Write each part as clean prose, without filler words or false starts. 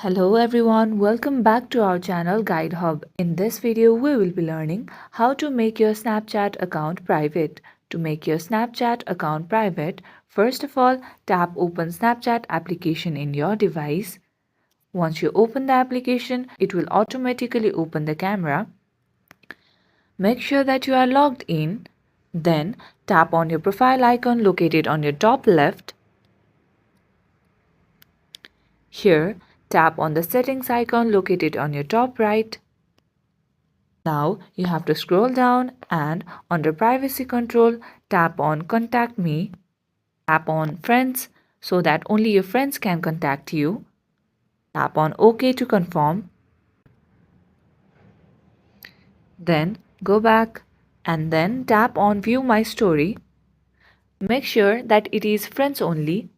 Hello everyone, welcome back to our channel Guide Hub. In this video, we will be learning how to make your Snapchat account private. To make your Snapchat account private, first of all, tap Open Snapchat application in your device. Once you open the application, it will automatically open the camera. Make sure that you are logged in. Then, tap on your profile icon located on your top left. Here, tap on the settings icon located on your top right. Now you have to scroll down and under privacy control, tap on contact me. Tap on friends so that only your friends can contact you. Tap on OK to confirm. Then go back and then tap on view my story. Make sure that it is friends only.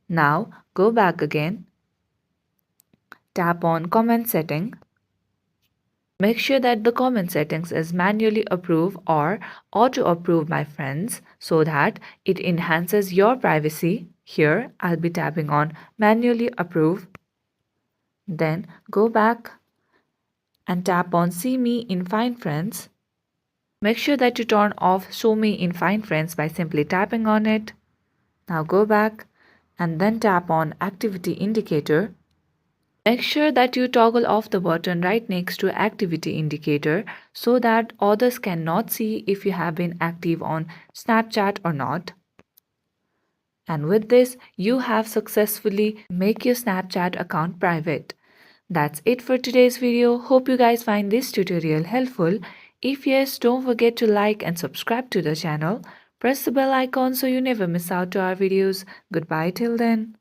Now go back again. Tap on comment setting. Make sure that the comment settings is manually approve or auto approve my friends so that it enhances your privacy. Here I'll be tapping on manually approve. Then go back and tap on see me in find friends. Make sure that you turn off show me in find friends by simply tapping on it. Now go back and then tap on activity indicator. Make sure that you toggle off the button right next to activity indicator so that others cannot see if you have been active on Snapchat or not. And with this, you have successfully make your Snapchat account private. That's it for today's video. Hope you guys find this tutorial helpful. If yes, don't forget to like and subscribe to the channel. Press the bell icon so you never miss out to our videos. Goodbye till then.